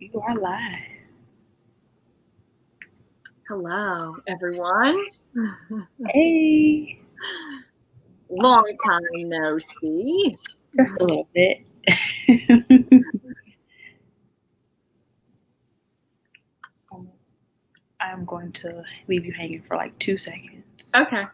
You are live. Hello, everyone. Hey, Long time no see. just a little bit. I'm going to leave you hanging for like 2 seconds. Okay.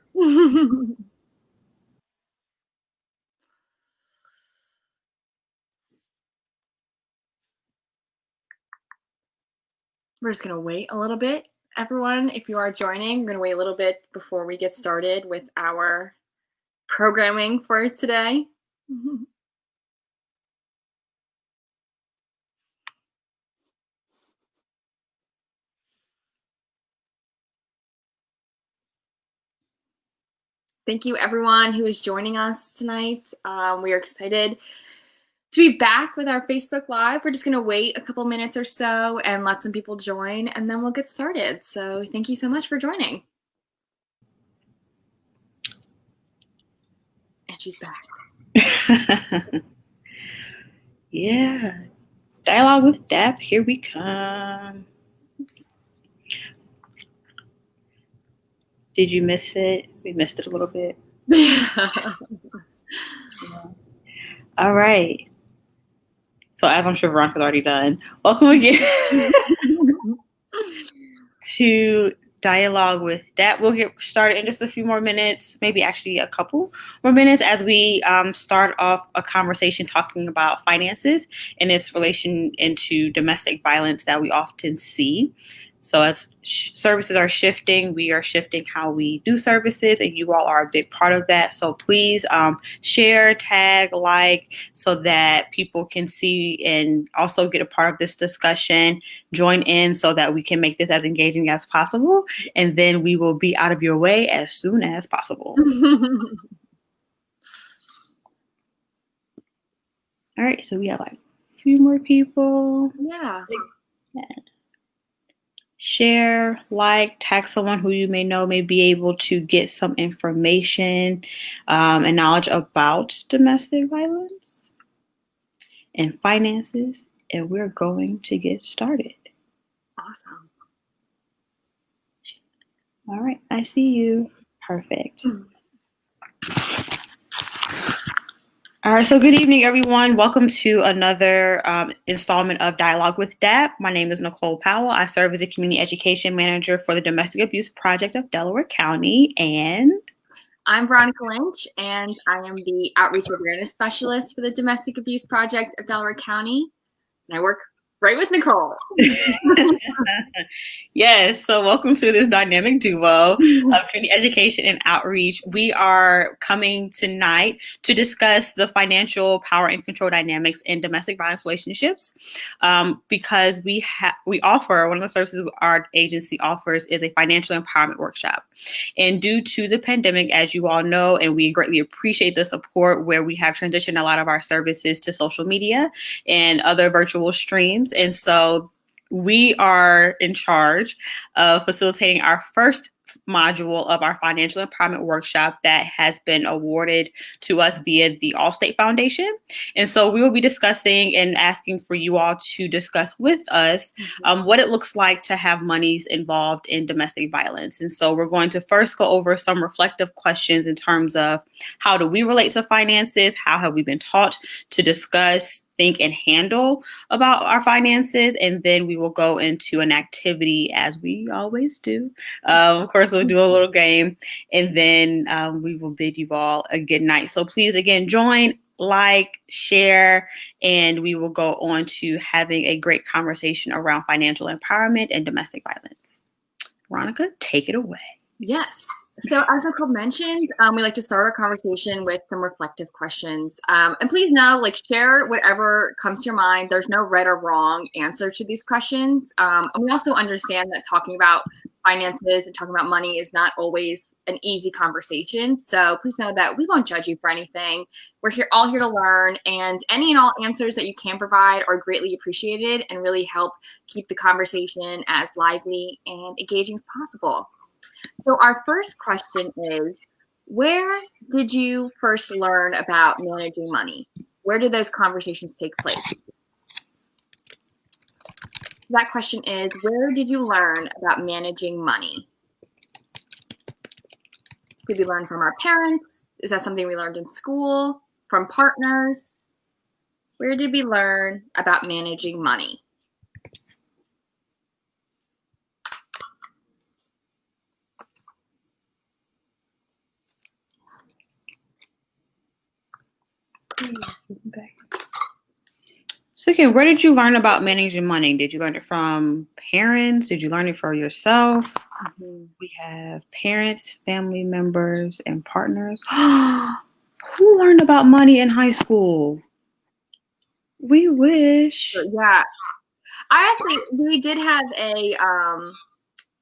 We're just going to wait a little bit. Everyone, if you are joining, we're going to wait a little bit before we get started with our programming for today. Thank you, everyone who is joining us tonight. We are excited to be back with our Facebook Live. We're just going to wait a couple minutes or so and let some people join, and then we'll get started. So thank you so much for joining. And she's back. Yeah. Dialogue with Dap, here we come. Did you miss it? We missed it a little bit. Yeah. All right. So as I'm sure Veronica's already done, welcome again to Dialogue with Dap. We'll get started in just a few more minutes, maybe actually a couple more minutes, as we start off a conversation talking about finances and its relation into domestic violence that we often see. So as services are shifting, we are shifting how we do services, and you all are a big part of that. So please share, tag, like, so that people can see and also get a part of this discussion, join in so that we can make this as engaging as possible. And then we will be out of your way as soon as possible. All right, so we have like a few more people. Yeah. Share, like, tag someone who you may know may be able to get some information and knowledge about domestic violence and finances. And we're going to get started. Awesome. All right, I see you. Perfect. All right, so good evening, everyone. Welcome to another installment of Dialogue with Dap. My name is Nicole Powell. I serve as a community education manager for the Domestic Abuse Project of Delaware County. And I'm Veronica Lynch, and I am the Outreach Awareness Specialist for the Domestic Abuse Project of Delaware County. And I work right with Nicole. Yes, so welcome to this dynamic duo of community education and outreach. We are coming tonight to discuss the financial power and control dynamics in domestic violence relationships, because we offer, one of the services our agency offers is a financial empowerment workshop. And due to the pandemic, as you all know, and we greatly appreciate the support, where we have transitioned a lot of our services to social media and other virtual streams. And so we are in charge of facilitating our first module of our financial empowerment workshop that has been awarded to us via the Allstate Foundation. And so we will be discussing and asking for you all to discuss with us what it looks like to have monies involved in domestic violence. And so we're going to first go over some reflective questions in terms of how do we relate to finances, how have we been taught to discuss, think, and handle about our finances, and then we will go into an activity as we always do. Of course, we'll do a little game, and then we will bid you all a good night. So please, again, join, like, share, and we will go on to having a great conversation around financial empowerment and domestic violence. Veronica, take it away. Yes. So as Nicole mentioned, we like to start our conversation with some reflective questions. And please know, share whatever comes to your mind. There's no right or wrong answer to these questions. And we also understand that talking about finances and talking about money is not always an easy conversation. So please know that we won't judge you for anything. We're all here to learn, and any and all answers that you can provide are greatly appreciated and really help keep the conversation as lively and engaging as possible. So our first question is, where did you first learn about managing money? Where did those conversations take place? That question is, where did you learn about managing money? Did we learn from our parents? Is that something we learned in school? From partners? Where did we learn about managing money? So again, where did you learn about managing money? Did you learn it from parents? Did you learn it for yourself? Mm-hmm. We have parents, family members, and partners. Who learned about money in high school? We wish. Yeah. We did have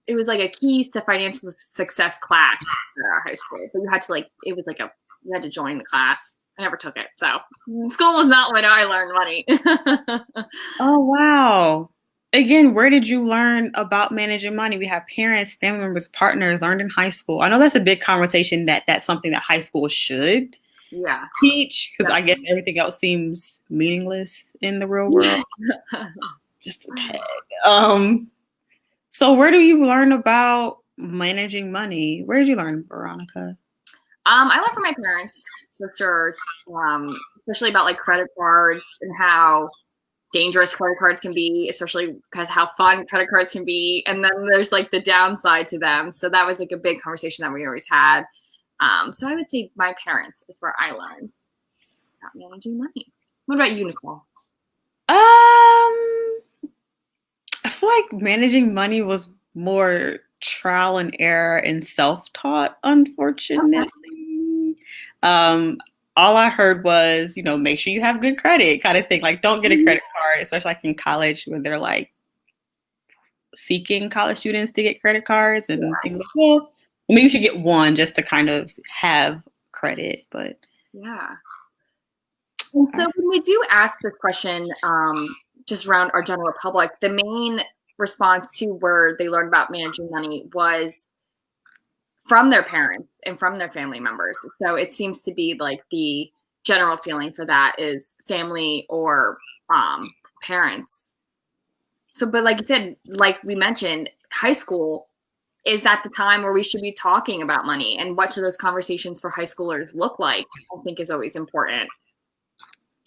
it was like a keys to financial success class at our high school. So you had to you had to join the class. I never took it. So school was not when I learned money. Oh, wow. Again, where did you learn about managing money? We have parents, family members, partners, learned in high school. I know that's a big conversation that's something that high school should teach, because I guess everything else seems meaningless in the real world. Just a tag. So where do you learn about managing money? Where did you learn, Veronica? I learned from my parents for sure, especially about like credit cards and how dangerous credit cards can be, especially because how fun credit cards can be. And then there's like the downside to them. So that was like a big conversation that we always had. So I would say my parents is where I learned about managing money. What about you, Nicole? I feel like managing money was more trial and error and self-taught, unfortunately. Okay. All I heard was, make sure you have good credit kind of thing. Like, don't get a credit card, especially like in college when they're like seeking college students to get credit cards and things like, well, maybe you should get one just to kind of have credit. But yeah. And so when we do ask this question, just around our general public, the main response to where they learned about managing money was from their parents and from their family members. So it seems to be like the general feeling for that is family or parents. So, but like you said, like we mentioned, high school is that the time where we should be talking about money, and what should those conversations for high schoolers look like, I think is always important.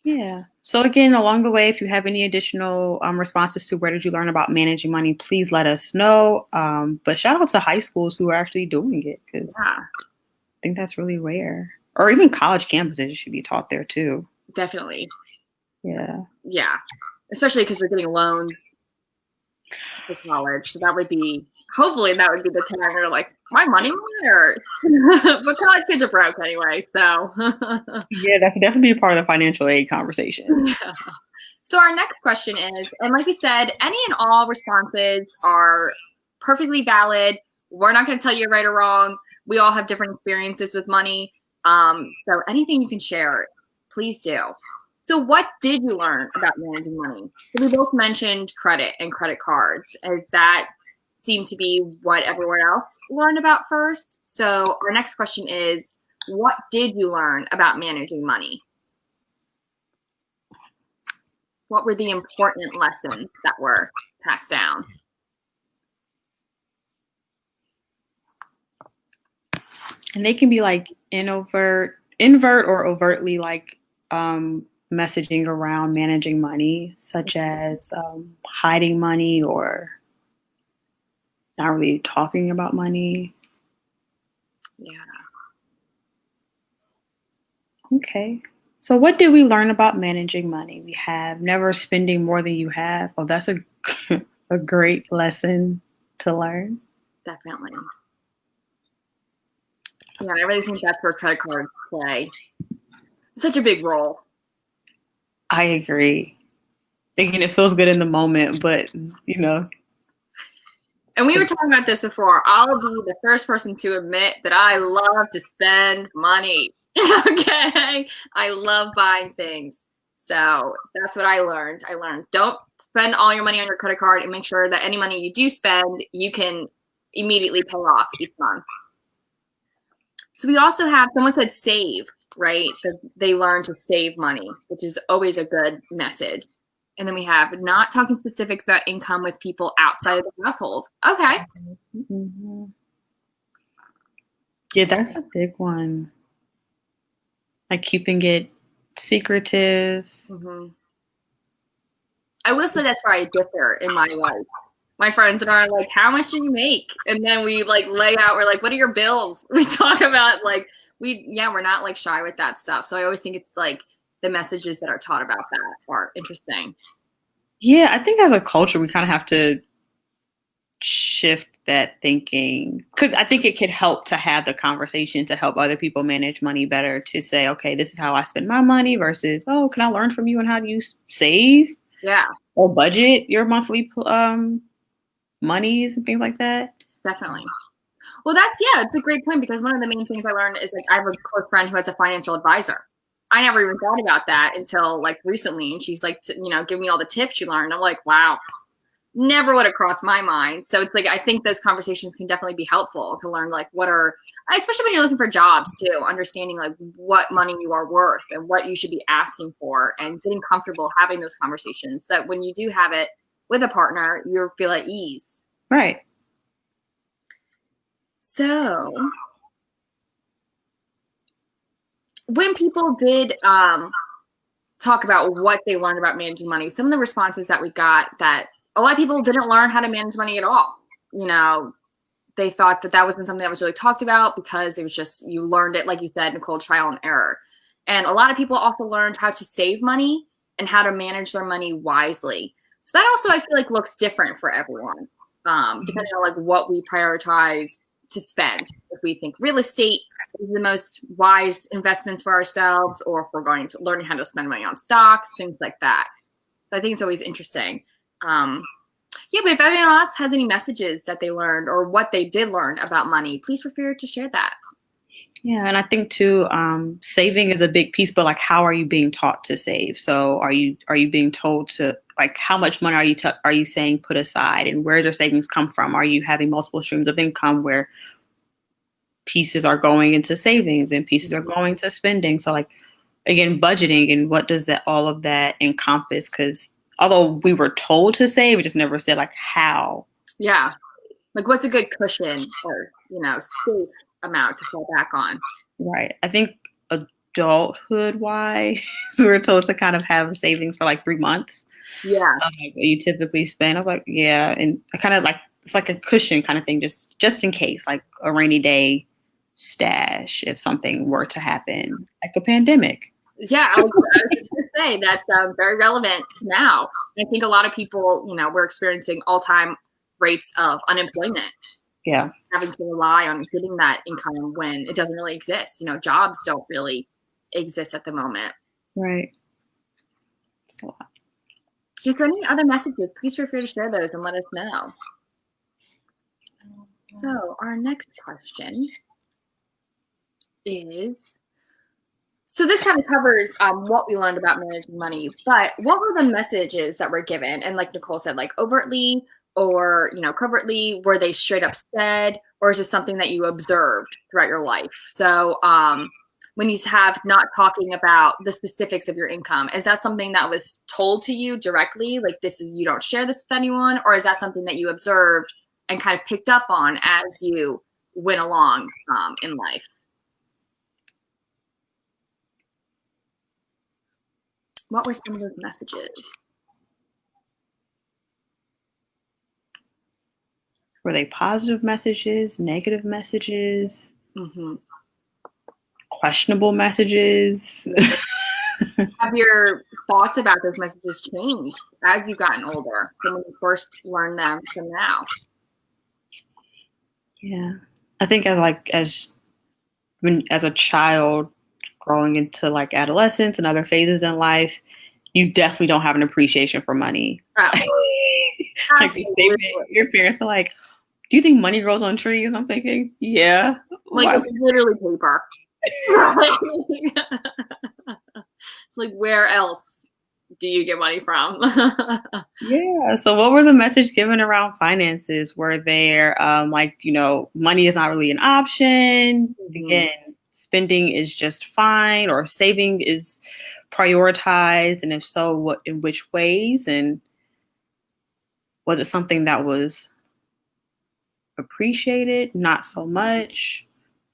Yeah. So again, along the way, if you have any additional responses to where did you learn about managing money, please let us know. But shout out to high schools who are actually doing it, because I think that's really rare. Or even college campuses should be taught there too. Definitely. Yeah. Yeah. Especially because they're getting loans for college. So that would be, hopefully that would be the time where like, my money matters. But college kids are broke anyway, so. Yeah, that could definitely be part of the financial aid conversation. Yeah. So our next question is, and like you said, any and all responses are perfectly valid. We're not going to tell you right or wrong. We all have different experiences with money. So anything you can share, please do. So what did you learn about managing money? So we both mentioned credit and credit cards, as that seemed to be what everyone else learned about first. So our next question is, what did you learn about managing money? What were the important lessons that were passed down? And they can be like invert or overtly like messaging around managing money, such as hiding money or not really talking about money. Yeah. Okay. So what did we learn about managing money? We have never spending more than you have. Oh, that's a great lesson to learn. Definitely. Yeah, I really think that's where credit cards play such a big role. I agree. Thinking it feels good in the moment, but And we were talking about this before. I'll be the first person to admit that I love to spend money. Okay. I love buying things. So that's what I learned. I learned don't spend all your money on your credit card, and make sure that any money you do spend, you can immediately pay off each month. So we also have, someone said save, right? Because they learn to save money, which is always a good message. And then we have not talking specifics about income with people outside of the household. Okay. Mm-hmm. Yeah, that's a big one. Like keeping it secretive. Mm-hmm. I will say that's where I differ in my life. My friends and I are like, how much do you make? And then we like lay out, we're like, what are your bills? We talk about like, we're not like shy with that stuff. So I always think it's like the messages that are taught about that are interesting. Yeah, I think as a culture, we kind of have to shift that thinking because I think it could help to have the conversation to help other people manage money better to say, okay, this is how I spend my money versus, oh, can I learn from you on how do you save? Yeah. Or budget your monthly monies and things like that. Definitely. Well, it's a great point because one of the main things I learned is like I have a close friend who has a financial advisor. I never even thought about that until like recently. And she's like, giving me all the tips she learned. I'm like, wow, never would have crossed my mind. So it's like, I think those conversations can definitely be helpful to learn like especially when you're looking for jobs too, understanding like what money you are worth and what you should be asking for and getting comfortable having those conversations so that when you do have it with a partner, you feel at ease. Right. So when people did talk about what they learned about managing money, some of the responses that we got that a lot of people didn't learn how to manage money at all. They thought that wasn't something that was really talked about because it was just, you learned it, like you said, Nicole, trial and error. And a lot of people also learned how to save money and how to manage their money wisely. So that also, I feel like, looks different for everyone, depending on like what we prioritize to spend. If we think real estate is the most wise investments for ourselves, or if we're going to learn how to spend money on stocks, things like that. So I think it's always interesting. Yeah, but if anyone else has any messages that they learned or what they did learn about money, please feel free to share that. Yeah, and I think too, saving is a big piece, but like, how are you being taught to save? So are you being told to like, how much money are you saying put aside, and where do your savings come from? Are you having multiple streams of income where pieces are going into savings and pieces are going to spending? So like, again, budgeting and what does all of that encompass? Because although we were told to save, we just never said like how. Yeah, like what's a good cushion or safe amount to fall back on. Right. I think adulthood wise, we're told to kind of have savings for like 3 months. Yeah. Like what you typically spend. I was like, yeah. And I kind of like, it's like a cushion kind of thing, just in case, like a rainy day stash if something were to happen, like a pandemic. Yeah, I was just going to say that's very relevant now. I think a lot of people, we're experiencing all-time rates of unemployment. Yeah. Having to rely on getting that income when it doesn't really exist. Jobs don't really exist at the moment. Right. It's a lot. If there's any other messages, please feel free to share those and let us know. So our next question is, so this kind of covers what we learned about managing money, but what were the messages that were given? And like Nicole said, like overtly or, covertly, were they straight up said, or is this something that you observed throughout your life? So when you have not talking about the specifics of your income, is that something that was told to you directly? Like you don't share this with anyone, or is that something that you observed and kind of picked up on as you went along in life? What were some of those messages? Were they positive messages, negative messages, questionable messages? Have your thoughts about those messages changed as you've gotten older from when you first learned them to now? Yeah, I think as a child growing into like adolescence and other phases in life, you definitely don't have an appreciation for money. Oh. Like your parents are like, do you think money grows on trees? I'm thinking, yeah. Like it's literally paper. Like where else do you get money from? Yeah. So what were the message given around finances? Were there money is not really an option? Again, spending is just fine, or saving is prioritized, and if so, what in which ways? And was it something that was appreciated, not so much?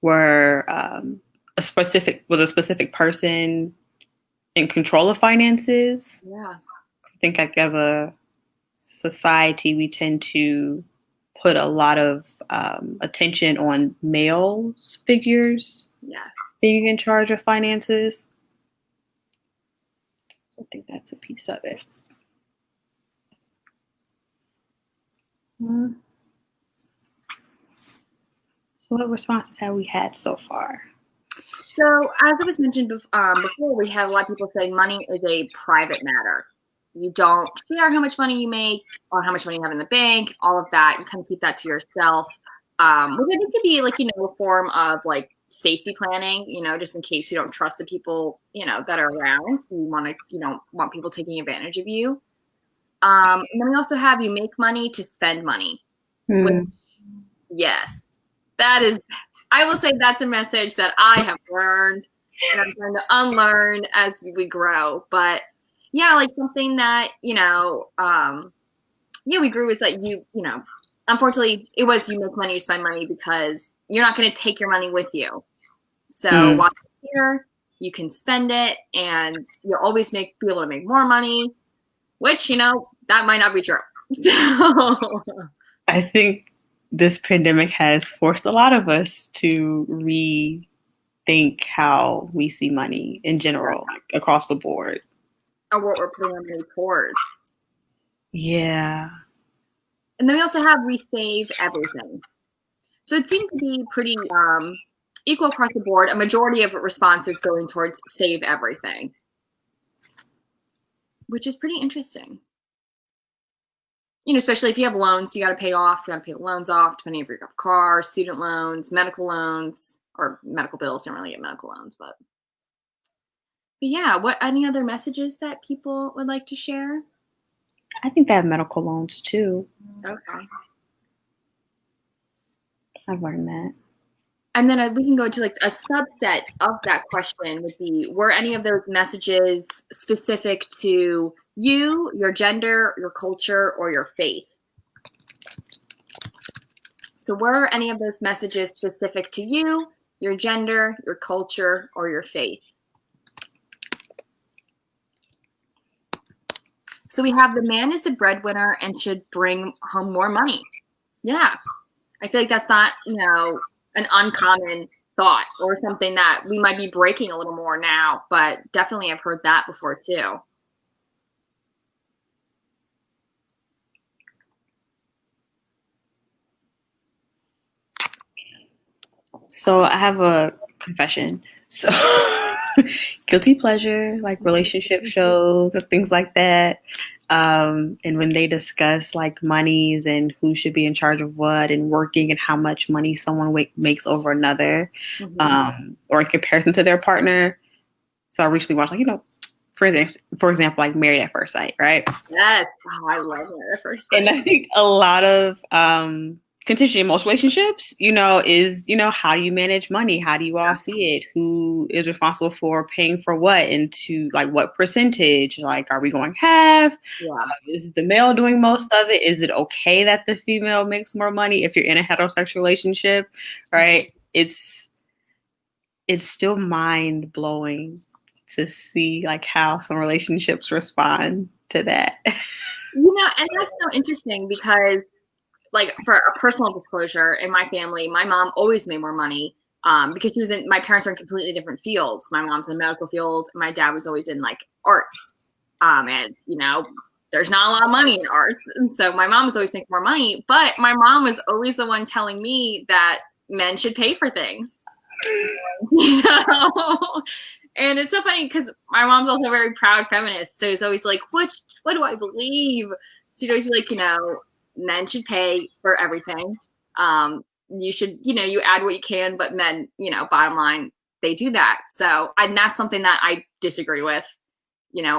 Were a specific person in control of finances? Yeah. I think like as a society, we tend to put a lot of attention on male figures Yes. being in charge of finances. I think that's a piece of it. So what responses have we had so far? So as it was mentioned before, we had a lot of people saying money is a private matter. You don't share how much money you make or how much money you have in the bank, all of that. You kind of keep that to yourself. Which I think could be like, a form of like safety planning, just in case you don't trust the people, that are around. You don't want people taking advantage of you. And then we also have you make money to spend money. Which, yes, that is, I will say that's a message that I have learned and I'm trying to unlearn as we grow. But yeah, like something that, we grew is that unfortunately it was you make money, you spend money because you're not going to take your money with you. So while you're here, you can spend it and you'll always be able to make more money, which, that might not be true. I think this pandemic has forced a lot of us to rethink how we see money in general, like across the board. Or what we're putting our money towards. Yeah. And then we also have we save everything. So it seems to be pretty equal across the board. A majority of responses going towards save everything, which is pretty interesting. Especially if you have loans, you got to pay off. You got to pay the loans off, depending if you have a car, student loans, medical loans, or medical bills. You don't really get medical loans, but yeah. What any other messages that people would like to share? I think they have medical loans too. Okay. I've learned that. And then we can go to like a subset of that question would be, were any of those messages specific to you, your gender, your culture, or your faith? So were any of those messages specific to you, your gender, your culture, or your faith? So we have the man is the breadwinner and should bring home more money. Yeah. I feel like that's not, an uncommon thought or something that we might be breaking a little more now, but definitely I've heard that before too. So I have a confession. So guilty pleasure, like relationship shows and things like that. And when they discuss like monies and who should be in charge of what and working and how much money someone makes over another, or in comparison to their partner. So I recently watched, for example, like Married at First Sight, right? Yes. Oh, I love Married at First Sight. And I think a lot of contention in most relationships, is, how do you manage money? How do you all see it? Who is responsible for paying for what? And to like what percentage? Like, are we going half? Yeah. Is the male doing most of it? Is it okay that the female makes more money if you're in a heterosexual relationship? Right? It's still mind blowing to see like how some relationships respond to that. And that's so interesting because like for a personal disclosure, in my family, my mom always made more money because my parents are in completely different fields. My mom's in the medical field. My dad was always in like arts. And, there's not a lot of money in arts. And so my mom was always making more money, but my mom was always the one telling me that men should pay for things. And it's so funny because my mom's also a very proud feminist. So it's always like, what do I believe? So you'd always be like, men should pay for everything. You should, you add what you can, but men, bottom line, they do that. So, and that's something that I disagree with,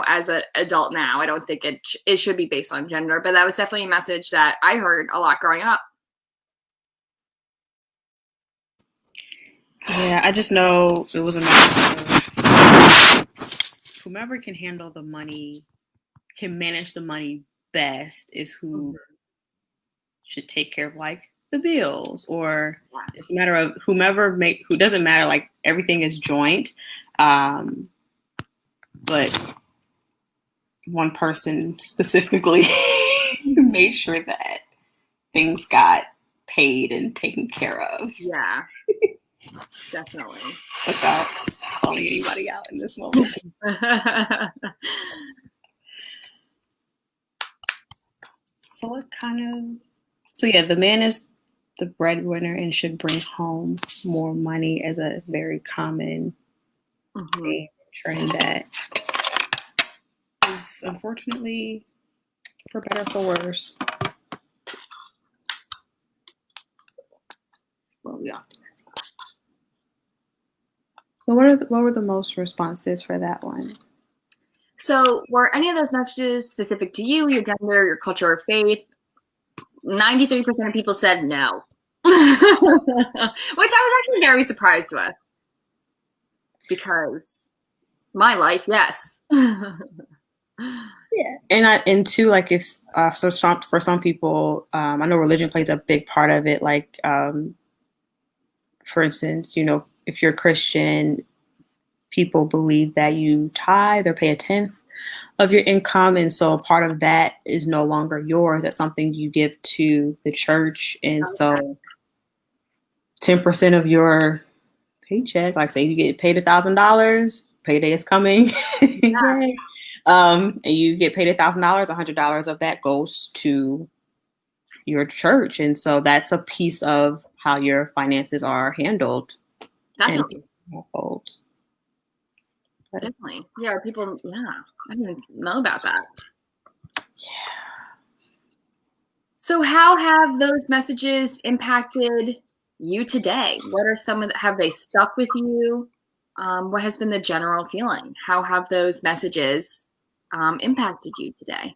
as an adult now. I don't think it should be based on gender, but that was definitely a message that I heard a lot growing up. Yeah, I just know it was a matter of whomever can handle the money, can manage the money best, is who should take care of like the bills, or it's a matter of who doesn't matter, like everything is joint. But one person specifically made sure that things got paid and taken care of. Yeah, definitely. Without calling anybody out in this moment. So yeah, the man is the breadwinner and should bring home more money as a very common trend that is unfortunately, for better or for worse, what we often have. So what were the most responses for that one? So were any of those messages specific to you, your gender, your culture, or faith? 93% of people said no, which I was actually very surprised with, because my life, yes. Yeah, and too, like if for some people, I know religion plays a big part of it. Like, for instance, if you're a Christian, people believe that you tithe or pay a tenth of your income, and so part of that is no longer yours. That's something you give to the church, and so 10% of your paycheck, like say you get paid $1,000, payday is coming, and you get paid $1,000, $100 of that goes to your church, and so that's a piece of how your finances are handled. Definitely. Definitely. Yeah, people, I didn't know about that. Yeah. So how have those messages impacted you today? What are have they stuck with you? What has been the general feeling? How have those messages impacted you today?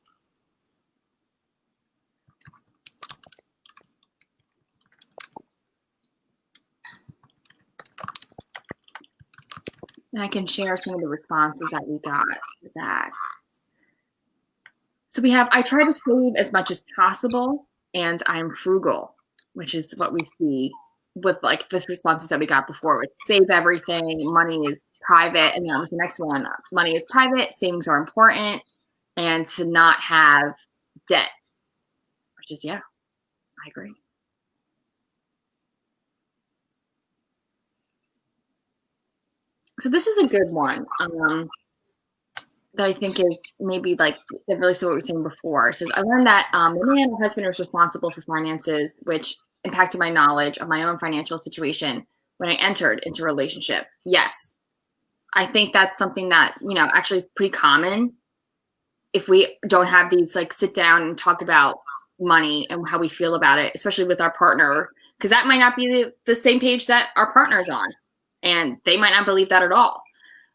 And I can share some of the responses that we got to that. So we have, I try to save as much as possible, and I'm frugal, which is what we see with like the responses that we got before with save everything, money is private, and then with the next one, money is private, savings are important, and to not have debt, which is, I agree. So this is a good one that I think is maybe like really so what we were saying before. So I learned that the man or husband was responsible for finances, which impacted my knowledge of my own financial situation when I entered into a relationship. Yes, I think that's something that, actually is pretty common if we don't have these like sit down and talk about money and how we feel about it, especially with our partner, because that might not be the same page that our partner's on. And they might not believe that at all.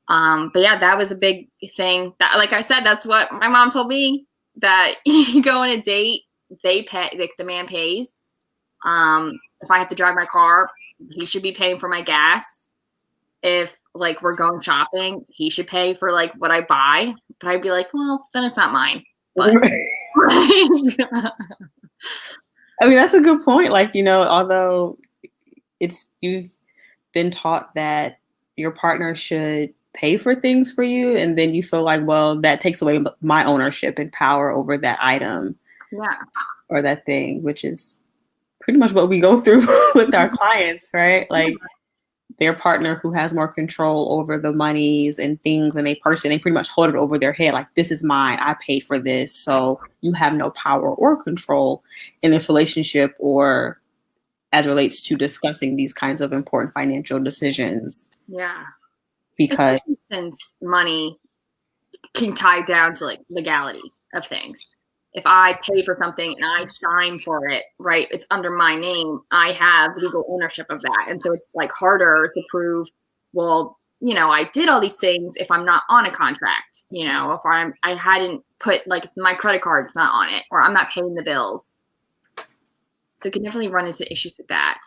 But yeah, that was a big thing. That, like I said, that's what my mom told me, that you go on a date, they pay, like the man pays. If I have to drive my car, he should be paying for my gas. If like we're going shopping, he should pay for like what I buy. But I'd be like, well, then it's not mine. But I mean, that's a good point. Like, although you've been taught that your partner should pay for things for you, and then you feel like, well, that takes away my ownership and power over that item or that thing, which is pretty much what we go through with our clients, right? Like their partner who has more control over the monies and things, and they pretty much hold it over their head, like, this is mine, I paid for this, so you have no power or control in this relationship, or as relates to discussing these kinds of important financial decisions. Yeah. Because since money can tie down to like legality of things. If I pay for something and I sign for it, right, it's under my name, I have legal ownership of that. And so it's like harder to prove, well, I did all these things if I'm not on a contract, if I hadn't put like my credit card's not on it, or I'm not paying the bills. So it can definitely run into issues with that.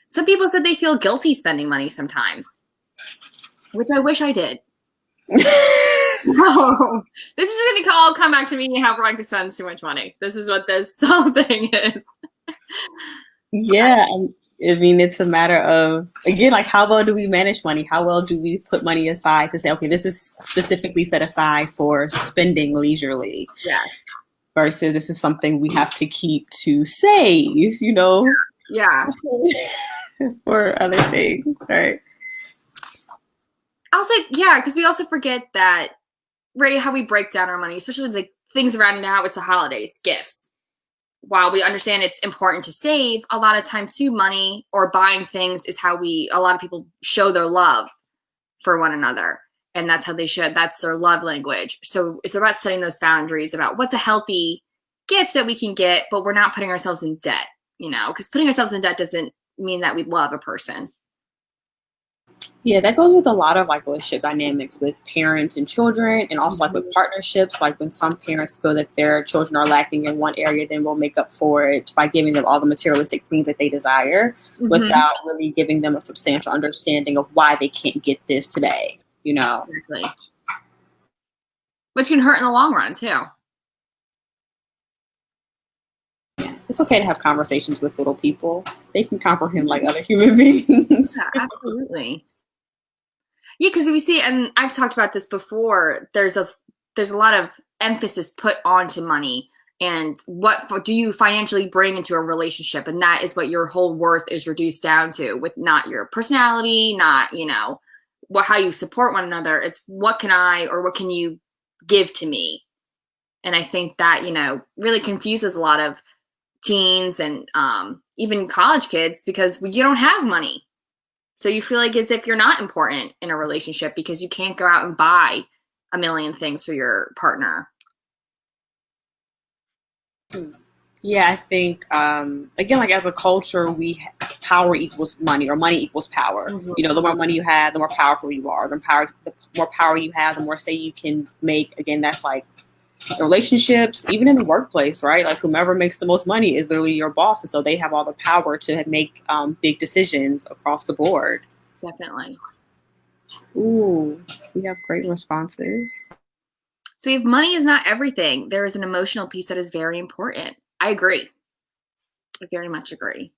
Some people said they feel guilty spending money sometimes, which I wish I did. No, this is going to all come back to me how Veronica spends too much money. This is what this whole thing is. Yeah, I mean, it's a matter of, again, like how well do we manage money? How well do we put money aside to say, okay, this is specifically set aside for spending leisurely? Yeah. Versus this is something we have to keep to save, you know? Yeah. For other things, right? Also, yeah, because we also forget that, right, how we break down our money, especially with like things around now, it's the holidays, gifts. While we understand it's important to save, a lot of times too, money or buying things is how a lot of people show their love for one another. And that's how that's their love language. So it's about setting those boundaries about what's a healthy gift that we can get, but we're not putting ourselves in debt, because putting ourselves in debt doesn't mean that we love a person. Yeah, that goes with a lot of like relationship dynamics with parents and children, and also like with partnerships. Like when some parents feel that their children are lacking in one area, then we'll make up for it by giving them all the materialistic things that they desire without really giving them a substantial understanding of why they can't get this today, Exactly. Which can hurt in the long run too. It's okay to have conversations with little people. They can comprehend like other human beings. Yeah, absolutely. Yeah, because we see, and I've talked about this before, there's a lot of emphasis put onto money and what do you financially bring into a relationship, and that is what your whole worth is reduced down to, with not your personality, not how you support one another. It's what can you give to me, and I think that really confuses a lot of teens and even college kids because you don't have money. So you feel like as if you're not important in a relationship because you can't go out and buy a million things for your partner. Yeah, I think, again, like as a culture, power equals money or money equals power. Mm-hmm. The more money you have, the more powerful you are. The more power you have, the more say you can make. Again, that's like relationships, even in the workplace, right? Like whomever makes the most money is literally your boss. And so they have all the power to make big decisions across the board. Definitely. Ooh, we have great responses. So if money is not everything, there is an emotional piece that is very important. I agree. I very much agree.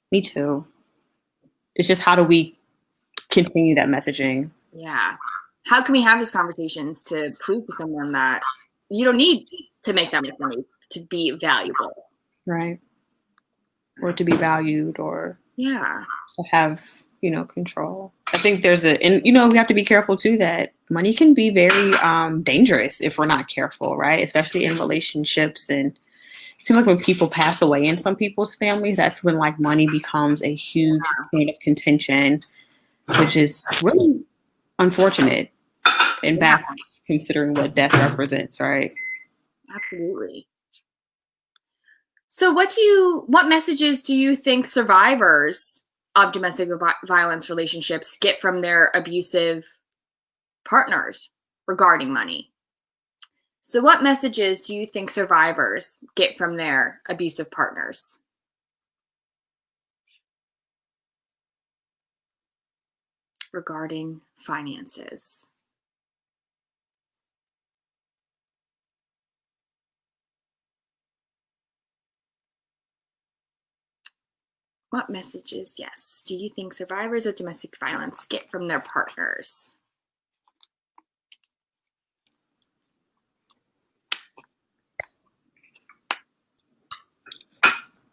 Me too. It's just how do we continue that messaging? Yeah. How can we have these conversations to prove to someone that you don't need to make that much money to be valuable? Right. Or to be valued or to have, control. I think we have to be careful too that money can be very dangerous if we're not careful, right? Especially in relationships. And it seems like when people pass away in some people's families, that's when like money becomes a huge point of contention, which is really unfortunate and backwards considering what death represents, right? Absolutely. So what messages do you think survivors of domestic violence relationships get from their abusive partners regarding money? So what messages do you think survivors get from their abusive partners? Regarding finances. What messages, yes, do you think survivors of domestic violence get from their partners?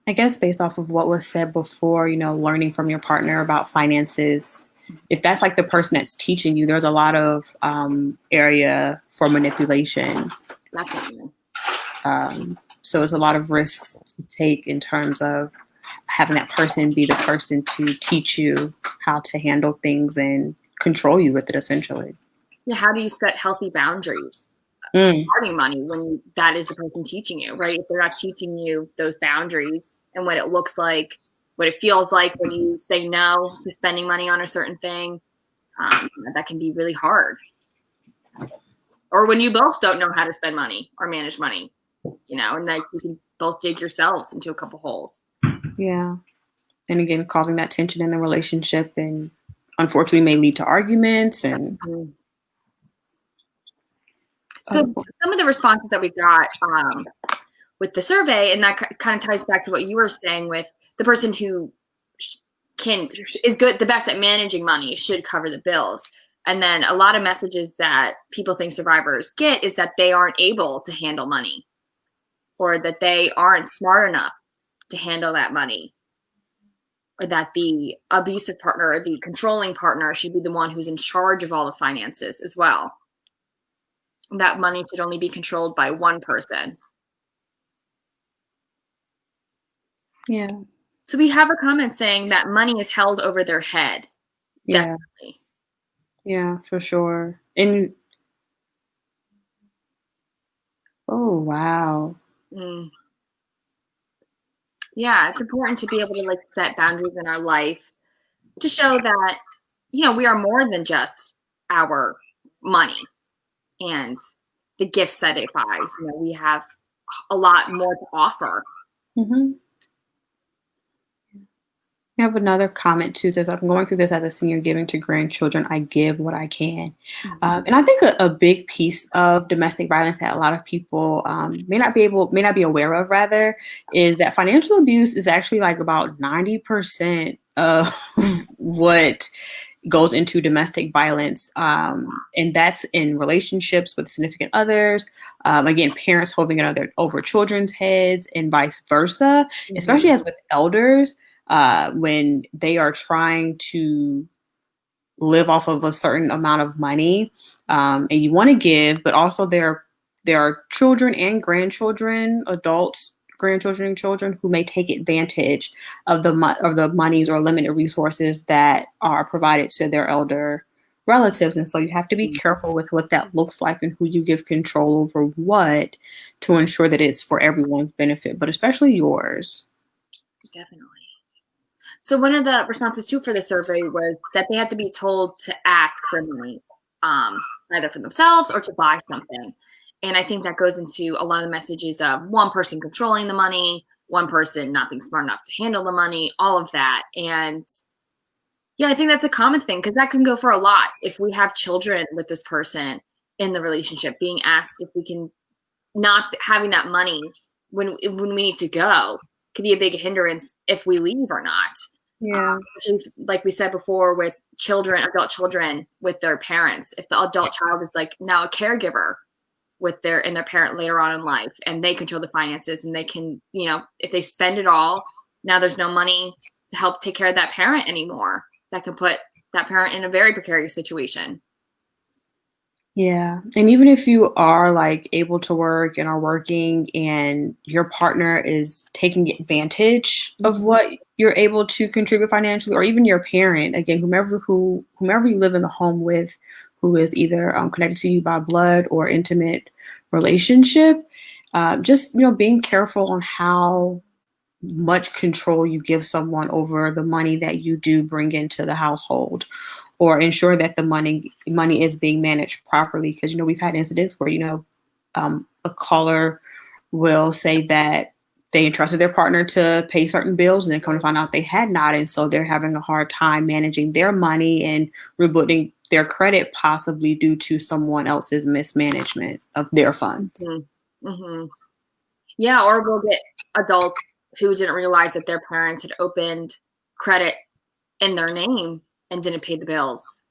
I guess based off of what was said before, learning from your partner about finances, if that's like the person that's teaching you, there's a lot of area for manipulation. Definitely. So there's a lot of risks to take in terms of having that person be the person to teach you how to handle things and control you with it, essentially. Yeah, how do you set healthy boundaries regarding money when that is the person teaching you, right? If they're not teaching you those boundaries and what it looks like, what it feels like when you say no to spending money on a certain thing, that can be really hard. Or when you both don't know how to spend money or manage money, and that you can both dig yourselves into a couple holes. Yeah. And again, causing that tension in the relationship and unfortunately may lead to arguments and So some of the responses that we got with the survey, and that kind of ties back to what you were saying with the person who is good, the best at managing money should cover the bills. And then a lot of messages that people think survivors get is that they aren't able to handle money, or that they aren't smart enough to handle that money, or that the abusive partner or the controlling partner should be the one who's in charge of all the finances as well. That money should only be controlled by one person. Yeah. So we have a comment saying that money is held over their head. Yeah. Definitely. Yeah, for sure. And oh, wow. Yeah, it's important to be able to set boundaries in our life to show that, we are more than just our money and the gifts that it buys. We have a lot more to offer. Mm-hmm. I have another comment too. Says, I'm going through this as a senior, giving to grandchildren. I give what I can. Mm-hmm. And I think a big piece of domestic violence that a lot of people may not be aware of, rather, is that financial abuse is actually about 90% of what goes into domestic violence. And that's in relationships with significant others. Again, parents holding it over children's heads and vice versa, mm-hmm. especially as with elders. When they are trying to live off of a certain amount of money, and you want to give, but also there are children and grandchildren, adults, grandchildren and children who may take advantage of the monies or limited resources that are provided to their elder relatives. And so you have to be careful with what that looks like and who you give control over what, to ensure that it's for everyone's benefit, but especially yours. Definitely. So one of the responses too for the survey was that they had to be told to ask for money, either for themselves or to buy something. And I think that goes into a lot of the messages of one person controlling the money, one person not being smart enough to handle the money, all of that. And yeah, I think that's a common thing, because that can go for a lot. If we have children with this person in the relationship, being asked if we can, not having that money when we need to go, could be a big hindrance if we leave or not. Yeah. Like we said before, with adult children with their parents, if the adult child is now a caregiver with their parent later on in life, and they control the finances, and they can, if they spend it all, now there's no money to help take care of that parent anymore. That can put that parent in a very precarious situation. Yeah. And even if you are able to work and are working, and your partner is taking advantage of what you're able to contribute financially, or even your parent, again, whomever you live in the home with, who is either connected to you by blood or intimate relationship, just, being careful on how much control you give someone over the money that you do bring into the household, or ensure that the money is being managed properly. Because, we've had incidents where, a caller will say that they entrusted their partner to pay certain bills, and then come to find out they had not. And so they're having a hard time managing their money and rebooting their credit, possibly due to someone else's mismanagement of their funds. Mm-hmm. Yeah, or we'll get adults who didn't realize that their parents had opened credit in their name and didn't pay the bills.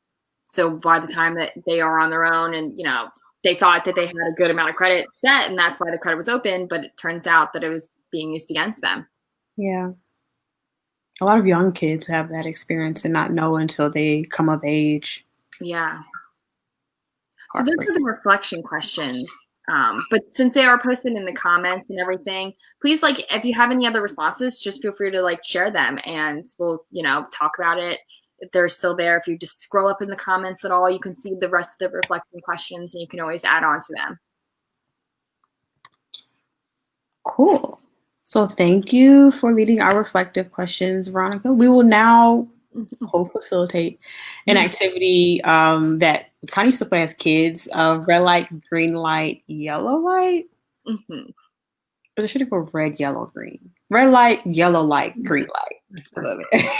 So by the time that they are on their own, and they thought that they had a good amount of credit set, and that's why the credit was open, but it turns out that it was being used against them. Yeah. A lot of young kids have that experience and not know until they come of age. Yeah. So those are the reflection questions. But since they are posted in the comments and everything, please, if you have any other responses, just feel free to share them, and we'll, talk about it. If they're still there, if you just scroll up in the comments at all, you can see the rest of the reflection questions, and you can always add on to them. Cool. So thank you for leading our reflective questions, Veronica. We will now co-facilitate an activity that we kind of used to play as kids, of red light, green light, yellow light. Mm-hmm. But it should have go red, yellow, green. Red light, yellow light, green light. I love it.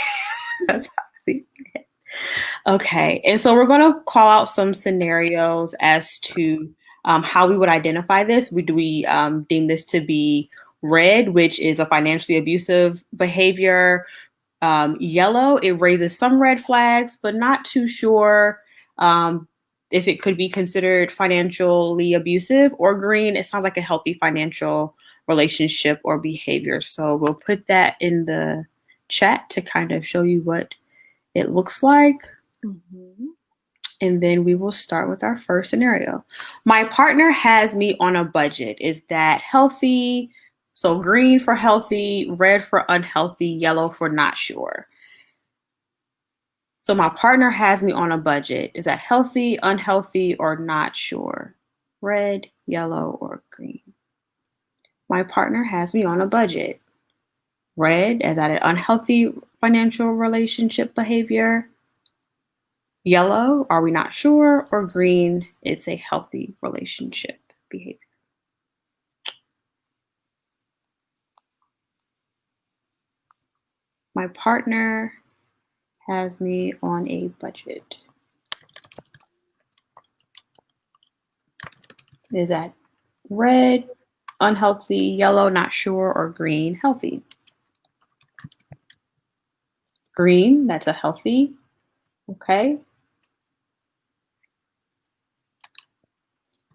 That's how I see it. Okay. And so we're going to call out some scenarios as to How we would identify this, we deem this to be red, which is a financially abusive behavior. Yellow, it raises some red flags, but not too sure if it could be considered financially abusive. Or green, it sounds like a healthy financial relationship or behavior. So we'll put that in the chat to kind of show you what it looks like. Mm-hmm. And then we will start with our first scenario. My partner has me on a budget. Is that healthy? So green for healthy, red for unhealthy, yellow for not sure. So my partner has me on a budget. Is that healthy, unhealthy, or not sure? Red, yellow, or green? My partner has me on a budget. Red, is that an unhealthy financial relationship behavior? Yellow, are we not sure? Or green, it's a healthy relationship behavior. My partner has me on a budget. Is that red, unhealthy, yellow, not sure, or green, healthy? Green, that's a healthy. Okay.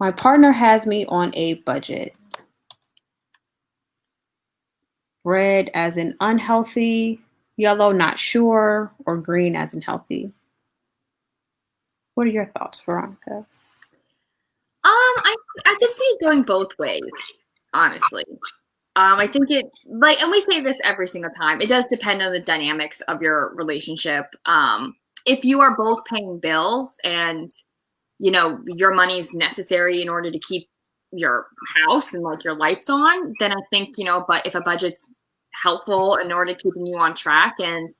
My partner has me on a budget. Red as in unhealthy, yellow not sure, or green as in healthy. What are your thoughts, Veronica? I could see it going both ways, honestly. I think it like, and we say this every single time, it does depend on the dynamics of your relationship. If you are both paying bills and your money is necessary in order to keep your house and like your lights on, then I think, but if a budget's helpful in order to keeping you on track and,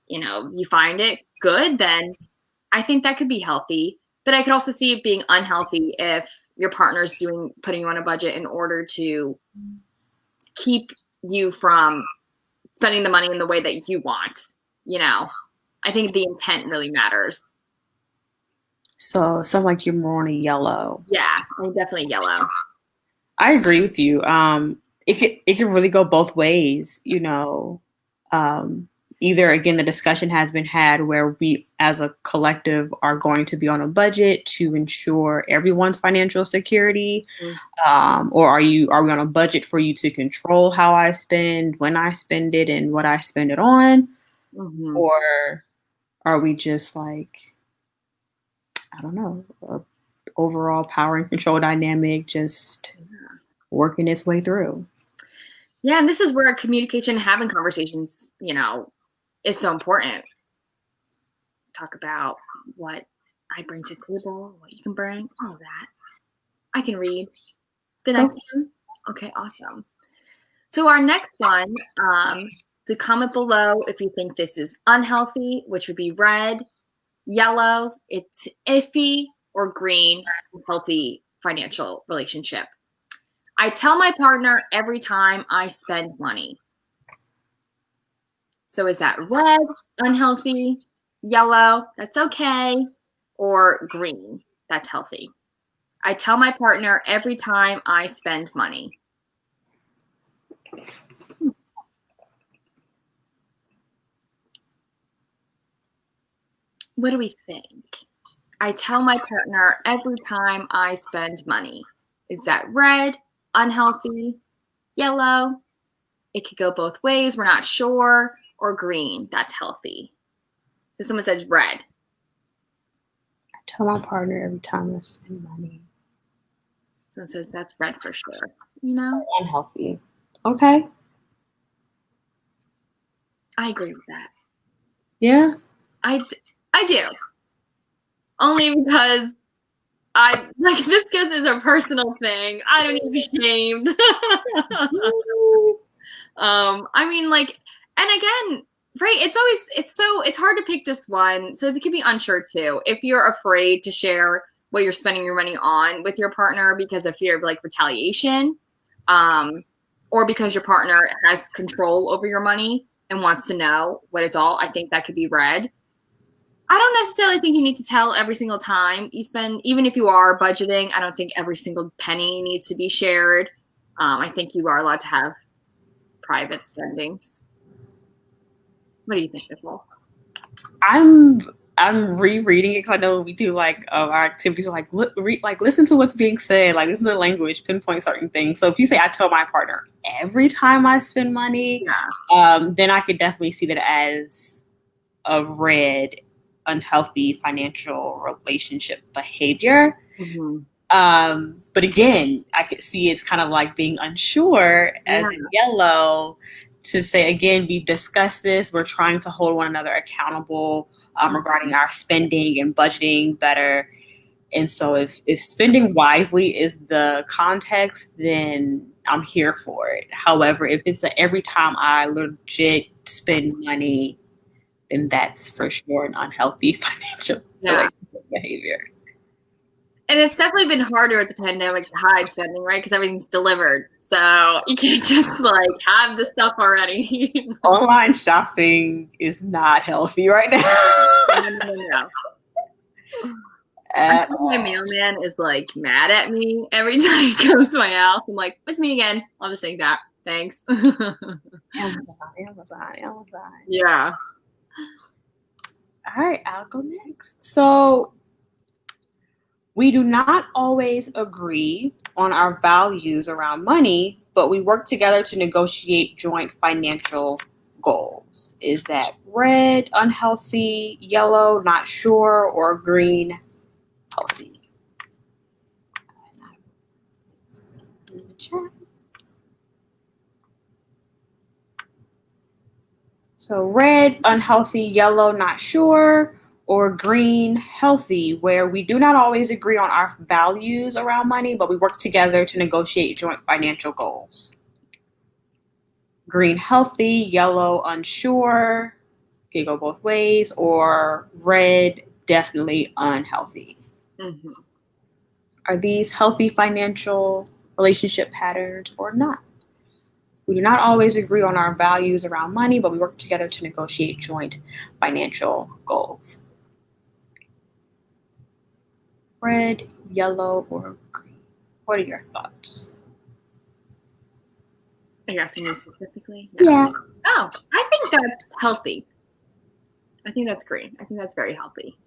you find it good, then I think that could be healthy. But I could also see it being unhealthy if your partner's putting you on a budget in order to keep you from spending the money in the way that you want. I think the intent really matters. So it sounds like you're more on a yellow. Yeah, I'm definitely yellow. I agree with you. It could really go both ways, Either, again, the discussion has been had where we as a collective are going to be on a budget to ensure everyone's financial security. Or are we on a budget for you to control how I spend, when I spend it, and what I spend it on? Mm-hmm. Or are we just like, I don't know, a overall power and control dynamic just working its way through? Yeah, and this is where communication, having conversations, is so important. Talk about what I bring to the table, what you can bring, all of that. I can read. The next one? Okay, awesome. So our next one, so comment below if you think this is unhealthy, which would be red, yellow, it's iffy, or green, healthy financial relationship. I tell my partner every time I spend money. So is that red, unhealthy, yellow, that's okay, or green, that's healthy? I tell my partner every time I spend money. What do we think? I tell my partner every time I spend money. Is that red, unhealthy, yellow? It could go both ways, we're not sure, or green, that's healthy. So someone says red. I tell my partner every time I spend money. Someone says that's red for sure. Unhealthy. Okay. I agree with that. Yeah? I do. Only because this because it's a personal thing. I don't need to be shamed. I mean, and again, right, it's hard to pick just one. So it can be unsure too. If you're afraid to share what you're spending your money on with your partner because of fear of retaliation, or because your partner has control over your money and wants to know what it's all, I think that could be red. I don't necessarily think you need to tell every single time you spend, even if you are budgeting. I don't think every single penny needs to be shared. I think you are allowed to have private spendings. What do you think, Nicole? I'm rereading it because I know we do like our activities are like listen to what's being said, like listen to the language, pinpoint certain things. So if you say I tell my partner every time I spend money, then I could definitely see that as a red, unhealthy financial relationship behavior. But again, I could see it's kind of like being unsure as in yellow to say, again, we've discussed this. We're trying to hold one another accountable regarding our spending and budgeting better. And so if spending wisely is the context, then I'm here for it. However, if it's every time I legit spend money, then that's for sure an unhealthy financial behavior. And it's definitely been harder with the pandemic to hide spending, right? Because everything's delivered. So you can't just like have the stuff already. Online shopping is not healthy right now. My mailman is like mad at me every time he comes to my house. I'm like, it's me again. I'll just take that. Thanks. Amazon. Yeah. All right, I'll go next. So we do not always agree on our values around money, but we work together to negotiate joint financial goals. Is that red, unhealthy, yellow, not sure, or green, healthy? In the chat. So red, unhealthy, yellow, not sure, or green, healthy, where we do not always agree on our values around money, but we work together to negotiate joint financial goals. Green, healthy, yellow, unsure, can go both ways, or red, definitely unhealthy. Mm-hmm. Are these healthy financial relationship patterns or not? We do not always agree on our values around money, but we work together to negotiate joint financial goals. Red, yellow, or green? What are your thoughts? Are you asking me specifically? No. Yeah. Oh, I think that's healthy. I think that's green. I think that's very healthy.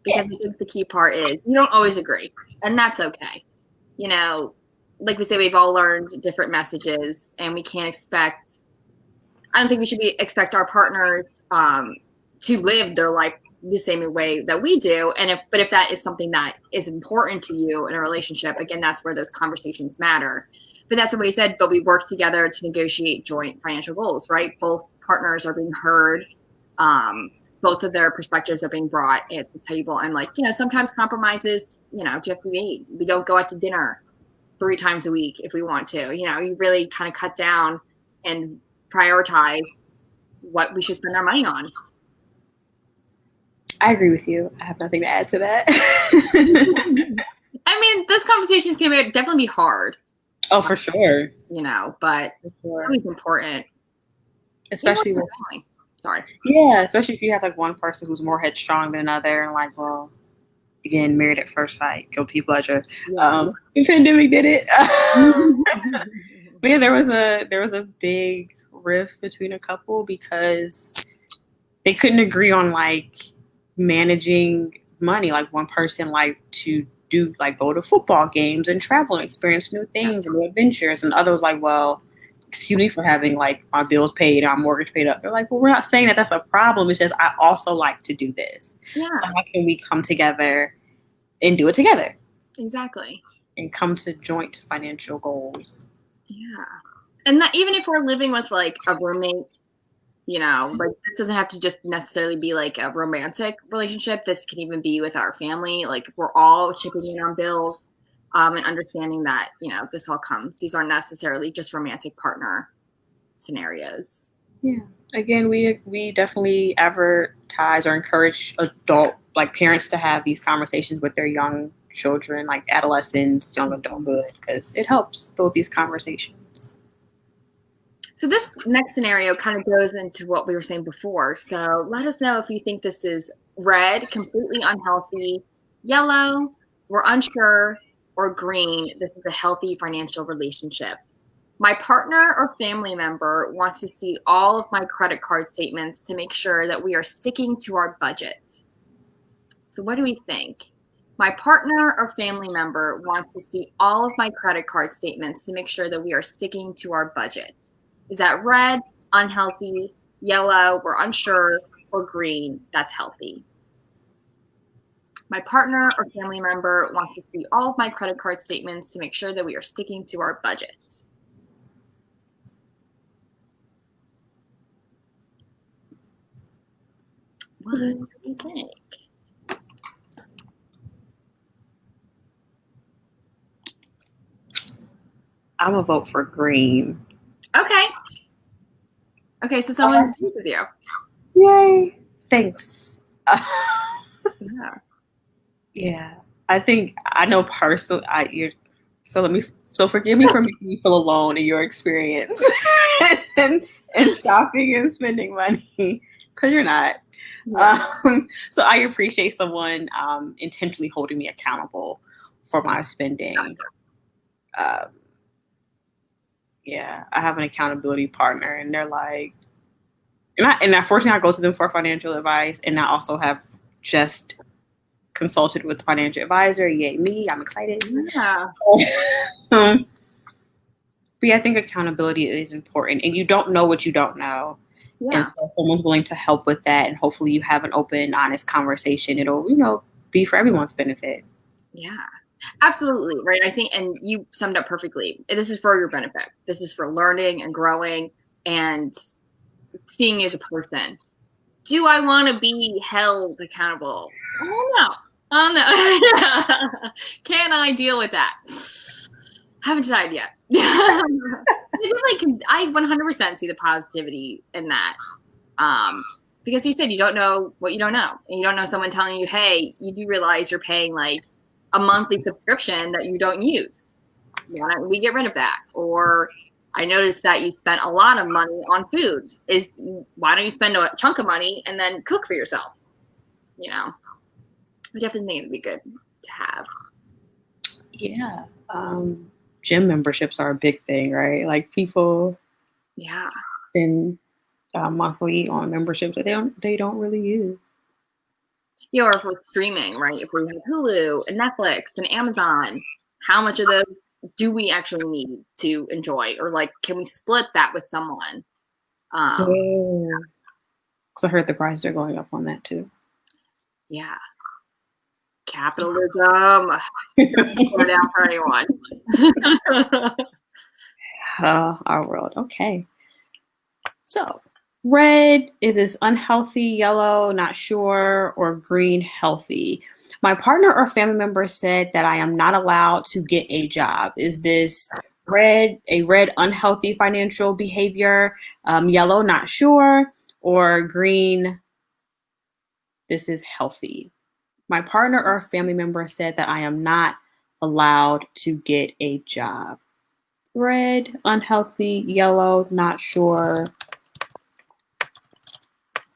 Because I think the key part is you don't always agree, and that's okay. You know, like we say, we've all learned different messages, and we can't expect. I don't think we should expect our partners to live their life the same way that we do. And if that is something that is important to you in a relationship, again, that's where those conversations matter. But that's what we said. But we work together to negotiate joint financial goals, right? Both partners are being heard. Both of their perspectives are being brought at the table. And sometimes compromises, Jeff, we don't go out to dinner 3 times a week if we want to. You really kind of cut down and prioritize what we should spend our money on. I agree with you. I have nothing to add to that. I mean, those conversations can definitely be hard. Oh, for sure. But it's always important. Especially with family. Sorry. Yeah, especially if you have one person who's more headstrong than another, and well, again, married at first sight, guilty pleasure. Yeah. The pandemic did it. But yeah, there was a big rift between a couple because they couldn't agree on managing money. One person to do go to football games and travel and experience new things and new adventures, and others well, excuse me for having my bills paid, our mortgage paid up. They're well, we're not saying that that's a problem. It's just I also like to do this. Yeah. So how can we come together and do it together? Exactly. And come to joint financial goals. Yeah. And that even if we're living with a roommate, this doesn't have to just necessarily be a romantic relationship. This can even be with our family. We're all chipping in on bills. And understanding that, this all comes. These aren't necessarily just romantic partner scenarios. Yeah. Again, we definitely advertise or encourage adult, parents to have these conversations with their young children, adolescents, young adulthood, because it helps build these conversations. So this next scenario kind of goes into what we were saying before. So let us know if you think this is red, completely unhealthy, yellow, we're unsure, or green, this is a healthy financial relationship. My partner or family member wants to see all of my credit card statements to make sure that we are sticking to our budget. So what do we think? My partner or family member wants to see all of my credit card statements to make sure that we are sticking to our budget. Is that red, unhealthy, yellow, we're unsure, or green, that's healthy? My partner or family member wants to see all of my credit card statements to make sure that we are sticking to our budget. What do you think? I'm gonna vote for green. Okay. Okay, so someone agrees with you. Yay! Thanks. Yeah. Yeah, I think I know personally. So forgive me for making you feel alone in your experience and shopping and spending money because you're not. Yeah. So I appreciate someone intentionally holding me accountable for my spending. Yeah, I have an accountability partner, and they're like, and unfortunately, I go to them for financial advice, and I also have just consulted with the financial advisor. Yay me! I'm excited. Yeah. But yeah, I think accountability is important, and you don't know what you don't know. Yeah. And so if someone's willing to help with that, and hopefully you have an open, honest conversation, it'll, be for everyone's benefit. Yeah. Absolutely. Right. I think, and you summed up perfectly. This is for your benefit. This is for learning and growing and seeing you as a person. Do I want to be held accountable? Oh no. Oh no. Can I deal with that? Haven't decided yet. I 100% see the positivity in that. Because you said you don't know what you don't know. And you don't know someone telling you, hey, you do realize you're paying like a monthly subscription that you don't use. We get rid of that. Or I noticed that you spent a lot of money on food. Why don't you spend a chunk of money and then cook for yourself? I definitely think it'd be good to have. Yeah. Gym memberships are a big thing, right? Like people spend monthly on memberships that they don't really use. Yeah, or if we're streaming, right? If we have Hulu and Netflix and Amazon, how much of those do we actually need to enjoy? Or like, can we split that with someone? So I heard the prices are going up on that too. Yeah. Capitalism. Pour down for anyone. Our world. Okay. So red is this unhealthy, yellow, not sure, or green, healthy. My partner or family member said that I am not allowed to get a job. Is this a red, unhealthy financial behavior, yellow, not sure, or green, this is healthy? My partner or family member said that I am not allowed to get a job. Red, unhealthy, yellow, not sure,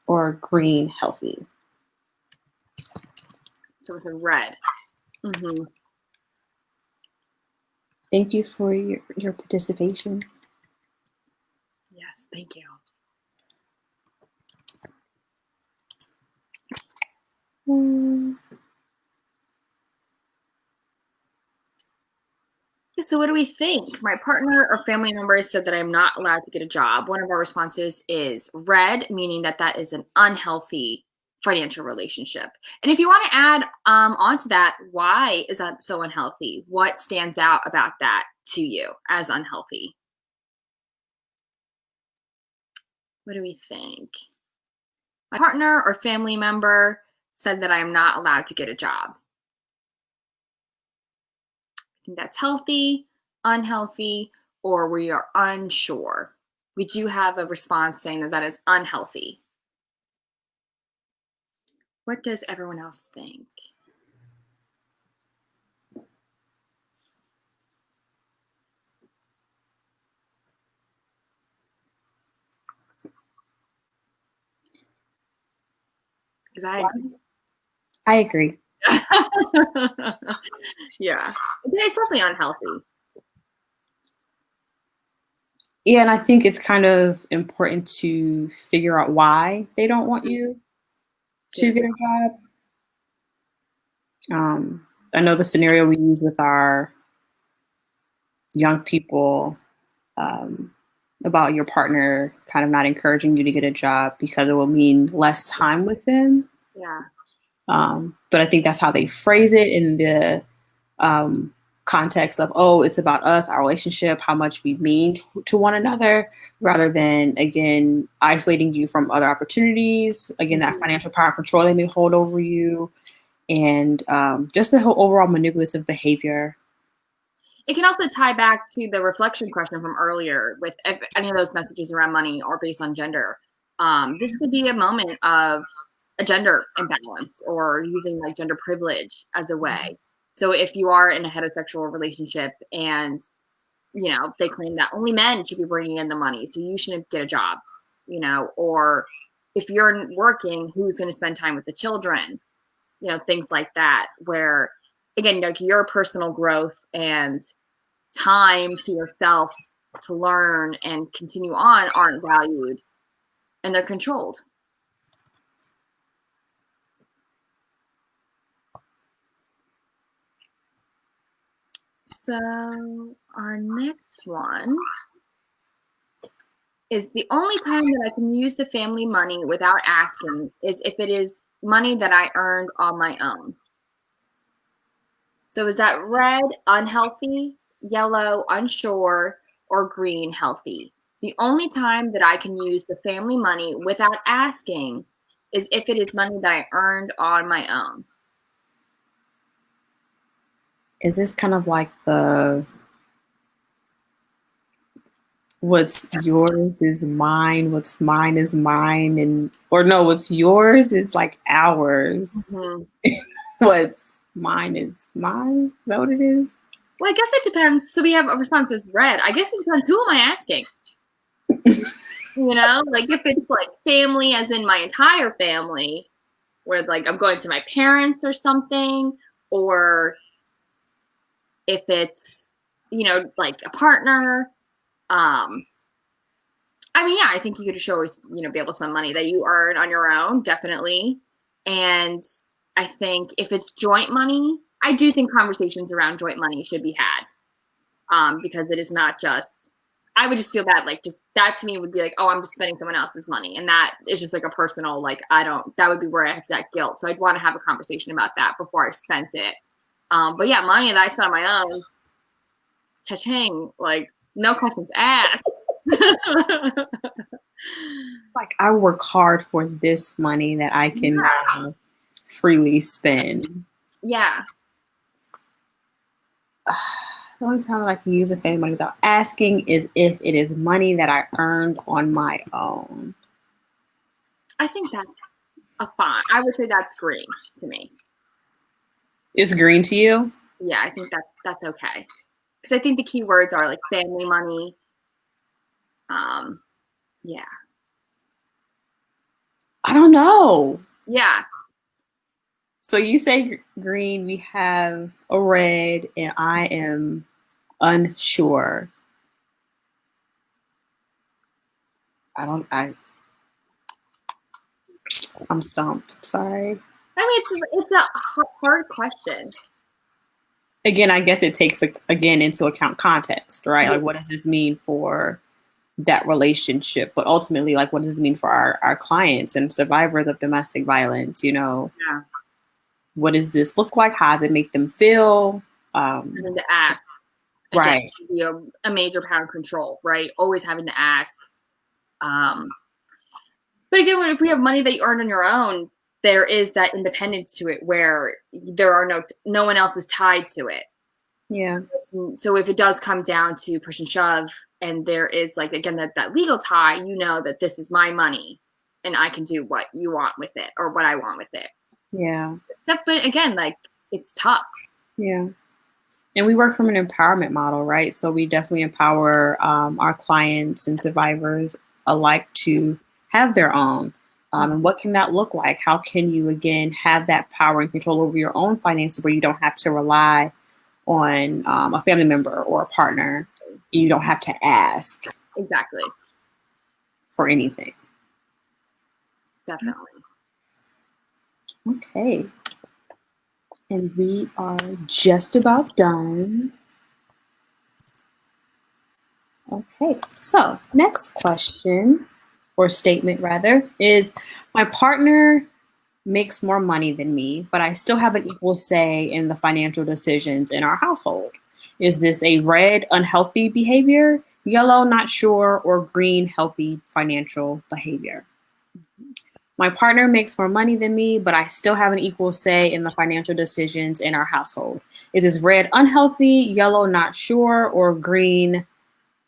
or green, healthy. So it's a red. Mm-hmm. Thank you for your participation. Yes, thank you. So what do we think? My partner or family member said that I'm not allowed to get a job. One of our responses is red, meaning that is an unhealthy financial relationship. And if you want to add onto that, why is that so unhealthy? What stands out about that to you as unhealthy? What do we think? My partner or family member said that I am not allowed to get a job. I think that's healthy, unhealthy, or we are unsure. We do have a response saying that is unhealthy. What does everyone else think? because I agree. I agree. Yeah. It's definitely unhealthy. Yeah, and I think it's kind of important to figure out why they don't want you to get a job. I know the scenario we use with our young people about your partner kind of not encouraging you to get a job because it will mean less time with them. Yeah. But I think that's how they phrase it in the context of, oh, it's about us, our relationship, how much we mean to one another, rather than, again, isolating you from other opportunities. Again, that financial power and control they may hold over you, and just the whole overall manipulative behavior. It can also tie back to the reflection question from earlier with if any of those messages around money are based on gender. This could be a moment of a gender imbalance or using like gender privilege as a way. So if you are in a heterosexual relationship and, you know, they claim that only men should be bringing in the money, so you shouldn't get a job, you know, or if you're working, who's going to spend time with the children, you know, things like that, where again, like your personal growth and time to yourself to learn and continue on aren't valued and they're controlled. So our next one is the only time that I can use the family money without asking is if it is money that I earned on my own. So is that red, unhealthy, yellow, unsure, or green, healthy? The only time that I can use the family money without asking is if it is money that I earned on my own. Is this kind of like the what's yours is mine, what's mine is mine, and or no, what's yours is like ours. Mm-hmm. What's mine is mine? Is that what it is? Well, I guess it depends. So we have a response as red. I guess it depends. Who am I asking? You know, like if it's like family, as in my entire family, where like I'm going to my parents or something, or if it's, you know, like a partner. I mean, yeah, I think you should always, you know, be able to spend money that you earn on your own, definitely. And I think if it's joint money, I do think conversations around joint money should be had, because it is not just, I would just feel bad. Like just that to me would be like, oh, I'm just spending someone else's money. And that is just like a personal, like, that would be where I have that guilt. So I'd want to have a conversation about that before I spent it. But yeah, money that I spent on my own, cha-ching, like no questions asked. Like I work hard for this money that I can freely spend. Yeah. The only time that I can use a family money without asking is if it is money that I earned on my own. I think that's a fine. I would say that's green to me. It's green to you? Yeah, I think that's okay. Because I think the key words are like family money. Yeah. I don't know. Yeah. So you say green, we have a red, and I am unsure. I'm stumped. Sorry. I mean, it's a hard question. Again, I guess it takes into account context, right? Like, what does this mean for that relationship? But ultimately, like, what does it mean for our clients and survivors of domestic violence? You know, yeah. What does this look like? How does it make them feel? Having to ask, right? Again, a major power control, right? Always having to ask. But again, if we have money that you earned on your own, there is that independence to it where there are no one else is tied to it. Yeah. So if it does come down to push and shove, and there is like again that legal tie, you know that this is my money, and I can do what you want with it or what I want with it. Yeah. But again, like it's tough. Yeah. And we work from an empowerment model, right? So we definitely empower our clients and survivors alike to have their own. And what can that look like? How can you, again, have that power and control over your own finances where you don't have to rely on a family member or a partner? You don't have to ask Exactly. for anything. Definitely. Okay. And we are just about done. Okay, so next question, or statement rather, is my partner makes more money than me, but I still have an equal say in the financial decisions in our household. Is this a red, unhealthy behavior, yellow, not sure, or green, healthy financial behavior? My partner makes more money than me, but I still have an equal say in the financial decisions in our household. Is this red, unhealthy, yellow, not sure, or green,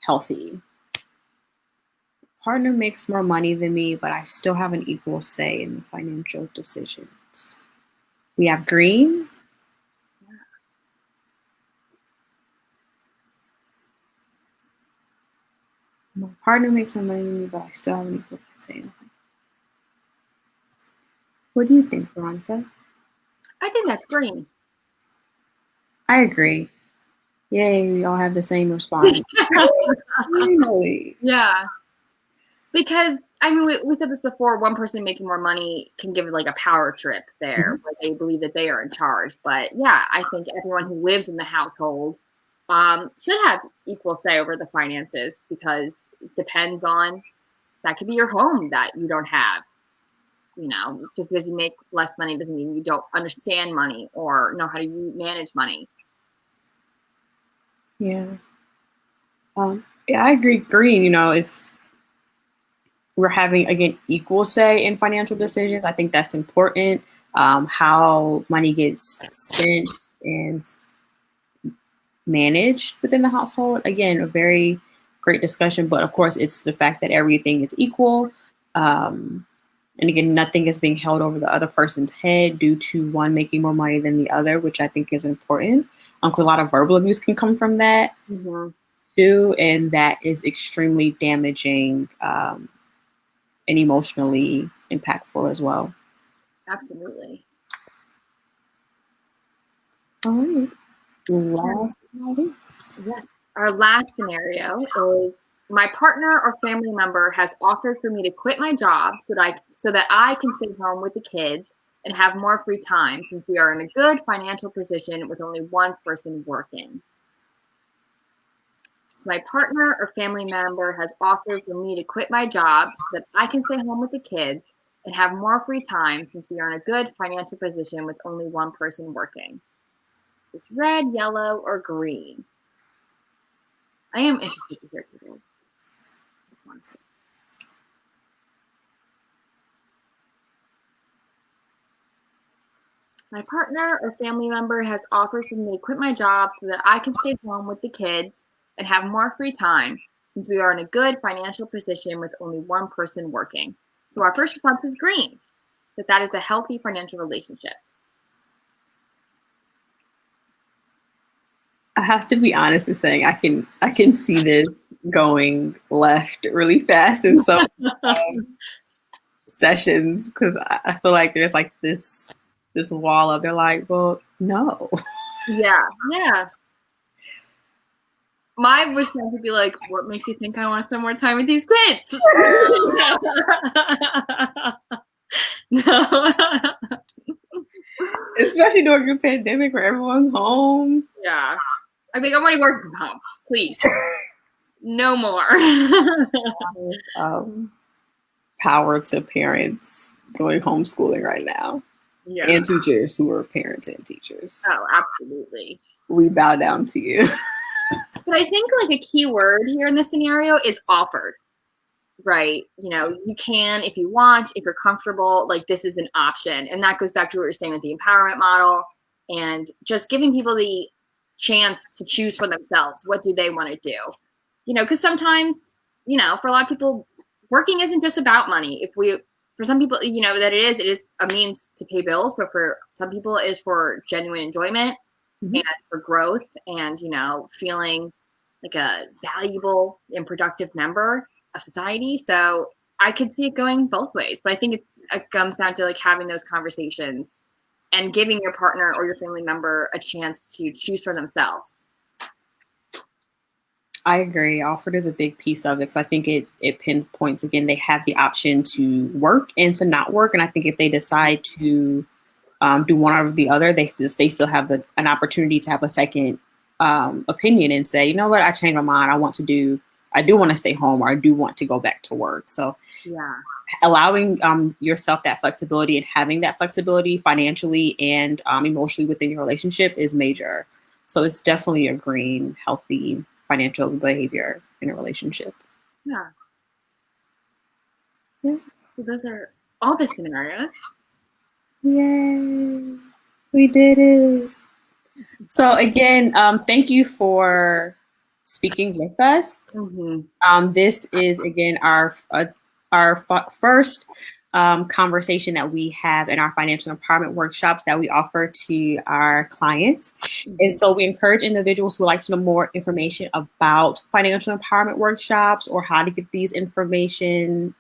healthy? Partner makes more money than me, but I still have an equal say in the financial decisions. We have green. My partner makes more money than me, but I still have an equal say. What do you think, Veronica? I think that's green. I agree. Yay, we all have the same response. Finally. Yeah. Because, I mean, we said this before, one person making more money can give like a power trip there, where they believe that they are in charge. But yeah, I think everyone who lives in the household should have equal say over the finances, because it depends on, that could be your home that you don't have. You know, just because you make less money doesn't mean you don't understand money or know how to manage money. Yeah. Yeah, I agree. Green, if we're having, again, equal say in financial decisions, I think that's important. How money gets spent and managed within the household. Again, a very great discussion, but of course, it's the fact that everything is equal. And again, nothing is being held over the other person's head due to one making more money than the other, which I think is important. Because a lot of verbal abuse can come from that too, and that is extremely damaging and emotionally impactful as well. Absolutely. All right. Yes. Our last scenario is, my partner or family member has offered for me to quit my job so that I can stay home with the kids and have more free time, since we are in a good financial position with only one person working. So my partner or family member has offered for me to quit my job so that I can stay home with the kids and have more free time, since we are in a good financial position with only one person working. It's red, yellow, or green. I am interested to hear people's responses. My partner or family member has offered for me to quit my job so that I can stay home with the kids and have more free time, since we are in a good financial position with only one person working. So our first response is green, that is a healthy financial relationship. I have to be honest in saying I can see this going left really fast in some sessions, because I feel like there's like this wall up. They're like, well, no. Yeah. My response would be like, what makes you think I want to spend more time with these kids? No. Especially during a pandemic where everyone's home. Yeah. I think I'm going to work from home. Please. No more. Power to parents doing homeschooling right now. Yeah. And teachers who are parents and teachers. Oh, absolutely. We bow down to you. But I think like a key word here in this scenario is offered, right? You can, if you want, if you're comfortable, like this is an option. And that goes back to what you're saying with the empowerment model and just giving people the chance to choose for themselves. What do they want to do? Because sometimes, for a lot of people, working isn't just about money. For some people, that it is a means to pay bills, but for some people it is for genuine enjoyment and for growth and, feeling like a valuable and productive member of society. So I could see it going both ways, but I think it comes down to like having those conversations and giving your partner or your family member a chance to choose for themselves. I agree. Offered is a big piece of it because I think it pinpoints again they have the option to work and to not work, and I think if they decide to do one or the other, they still have an opportunity to have a second opinion and say, you know what, I changed my mind. I do want to stay home, or I do want to go back to work. So Yeah. allowing yourself that flexibility and having that flexibility financially and emotionally within your relationship is major. So it's definitely a green, healthy financial behavior in a relationship. Yeah. So those are all the scenarios. Yay, we did it. So again, thank you for speaking with us. This is again our first conversation that we have in our financial empowerment workshops that we offer to our clients. And so we encourage individuals who would like to know more information about financial empowerment workshops or how to get these information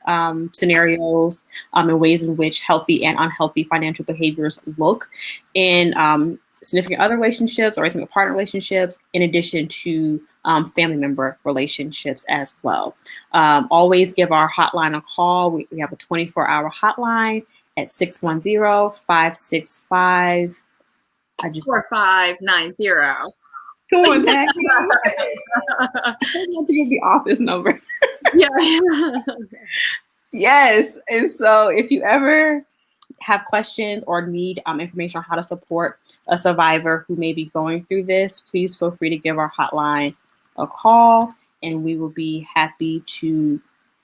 scenarios and ways in which healthy and unhealthy financial behaviors look in significant other relationships or intimate partner relationships, in addition to family member relationships as well. Always give our hotline a call. We have a 24-hour hotline at 610-565. 4590. Come on, Jack. I want to give the office number. Yeah. Yes. And so if you ever have questions or need information on how to support a survivor who may be going through this, please feel free to give our hotline a call, and we will be happy to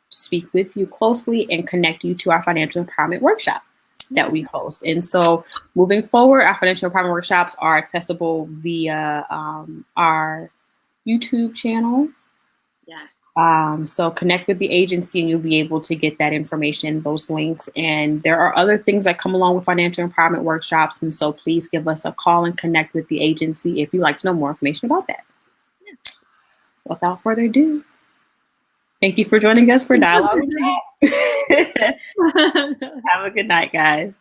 speak with you closely and connect you to our financial empowerment workshop that we host. And so moving forward, our financial empowerment workshops are accessible via our YouTube channel. Yes. So connect with the agency and you'll be able to get that information, those links. And there are other things that come along with financial empowerment workshops. And so please give us a call and connect with the agency if you'd like to know more information about that. Yes. Without further ado, thank you for joining us for Dialogue. Have a good night, guys.